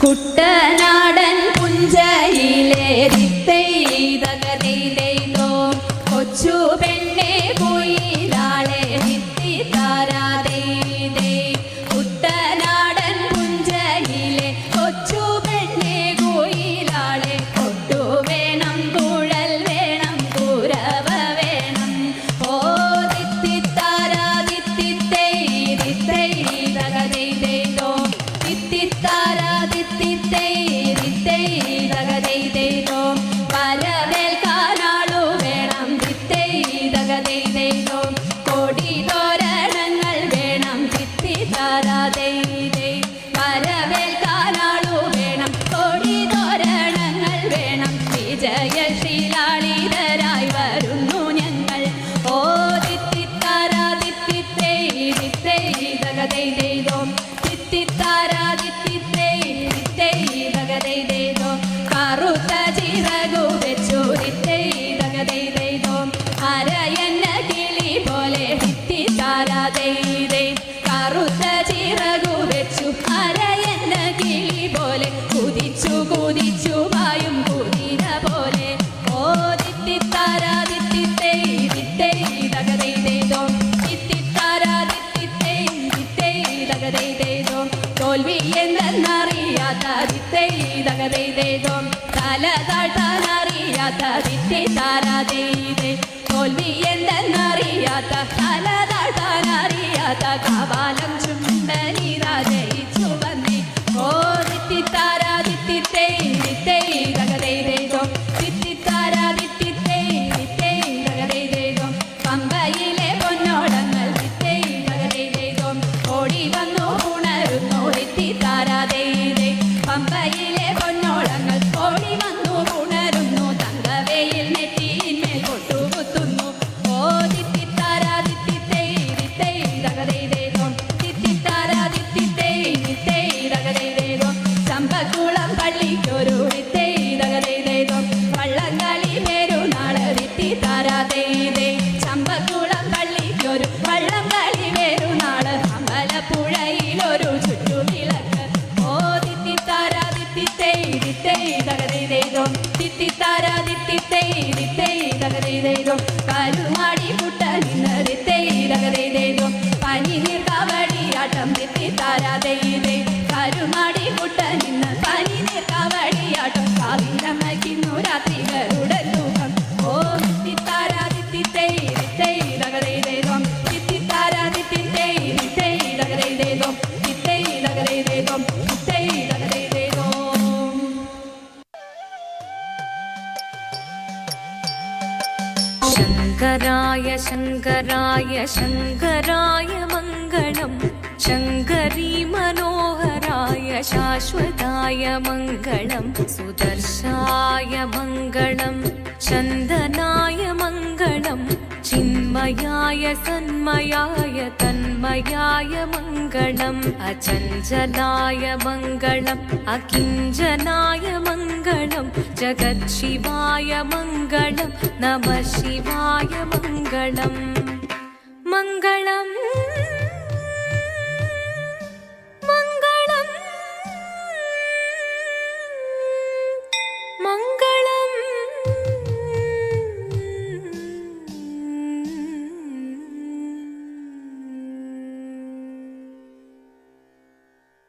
കുട്ടനാടൻ പുഞ്ചയിലെ ദിത്തൈതകതൈതോ കൊച്ചു പെണ്ണെ കുയിലാളെ ദിത്തിത്താരാതൈതേ കുട്ടനാടൻ പുഞ്ചയിലെ കൊച്ചു പെണ്ണെ കുയിലാളെ കൊട്ടു വേണം കുഴൽ വേണം കുരവ വേണം ഓ ദിത്തിത്താരാ ദിത്തിത്തൈ ദിത്തൈതകതൈതോ ദിത്തിത്താരാ വരവേൽക്കാനാളു വേണം ദിത്തൈതകതൈതോ കൊടി തോരണങ്ങൾ വേണം ദിത്തിത്താരാതൈതേ വരവേൽക്കാനാളു വേണം കൊടി തോരണങ്ങൾ വേണം വിജയശീലാളിതരായി വരുന്നു ഞങ്ങൾ ഓ ദിത്തിത്താരാ ദിത്തിത്തൈ ദിത്തൈതകതൈതോ ദിത്തിത്താരാ ദിത്തൈതകതൈതോ കറുത്ത ചിറകു വെച്ചു ദിത്തൈതകതൈതോ അരയന്ന കിളി പോലെ ദിത്തിത്താരാതൈതേ കറുത്ത ചിറകു വെച്ചു അരയന്ന കിളി പോലെ കുതിച്ചു കുതിച്ചു വായും കുതിര പോലെ ഓ ദിത്തിത്താരാ ദിത്തിത്തൈ ദിത്തൈതകതൈതോ ദിത്തിത്താരാ ദിത്തൈതകതൈതോ തോൽവി എന്തെന്നറിയാത്ത ദിത്തൈതകതൈതോ തല താഴ്ത്താനറിയാത്ത ദിത്തിത്താരാതൈതേ തോൽവി എന്തെന്നറിയാത്ത തല താഴ്ത്താനറിയാത്ത കപാലം ചുണ്ടനീതാ ജയിച്ചു വന്നേ ഓ ദിത്തിത്താരാ ദിത്തിത്തൈ ദിത്തൈതകതൈതോ ദിത്തിത്താരാ ദിത്തൈതകതൈതോ പമ്പയിലെ പൊന്നോടങ്ങൾ ദിത്തൈതകതൈതോ ഓടി വന്നു ഉണരുന്നു ദിത്തിത്താരാതൈതേ പമ്പയിലെ പൊന്നോടങ്ങൾ ഓടി വന്നു ഉണരുന്നു തങ്കവയിൽ നെറ്റിയിന്മേൽ കൊട്ടുകുത്തുന്നു ഓ ദിത്തിത്താരാ ദിത്തിത്തൈ ദിത്തൈതകതൈതോ ദിത്തിത്താരാ ദിത്തിത്തൈ ദിത്തൈതകതൈതോ ചമ്പക്കുളം പള്ളിക്കൊരു ദിത്തൈതകതൈതോ വള്ളംകളി പെരുന്നാള് ദിത്തിത്താരാതൈതേ ചമ്പക്കുളം പള്ളിക്കൊരു വള്ളംകളി പെരുന്നാള് അമ്പലപ്പുഴയിലൊരു ചുറ്റുവിളക്ക് ഓ ദിത്തിത്താരാ ദിത്തിത്തൈ ദിത്തൈതകതൈതോ ദിത്തിത്താരാ ദിത്തിത്തൈ ദിത്തൈതകതൈതോ കരുമാടി പുട്ട നിന്ന് ദിത്തൈതകതൈതോ പനിനീർ കാവടിയാട്ടം ദിത്തിത്താരാതൈതേ കരുമാടി പുട്ട നിന്ന് പനിനീർ കാവടിയാട്ടം കാവിലമയ്ക്കുന്നു രാത്രികളുടെ തൂക്കം ഓ ദിത്തിത്താരാ ദിത്തിത്തൈ ദിത്തൈതകതൈതോ ദിത്തിത്താരാ ദിത്തിത്തൈ ദിത്തൈതകതൈതോ ദിത്തൈതകതൈതോ ദിത്തൈതകതൈതോ ശങ്കരായ ശങ്കരായ ശങ്കരായ മംഗളം ശങ്കരീ മനോഹരായ ശാശ്വതായ മംഗളം സുദർശായ മംഗളം ചന്ദനായ മംഗളം ചിന്മയായ സന്മയായ തന്മയായ മംഗളം അചഞ്ചലായ മംഗളം അകിഞ്ചനായ മംഗളം ജഗത്ശിവായ മംഗളം നമഃ ശിവായ മംഗളം മംഗളം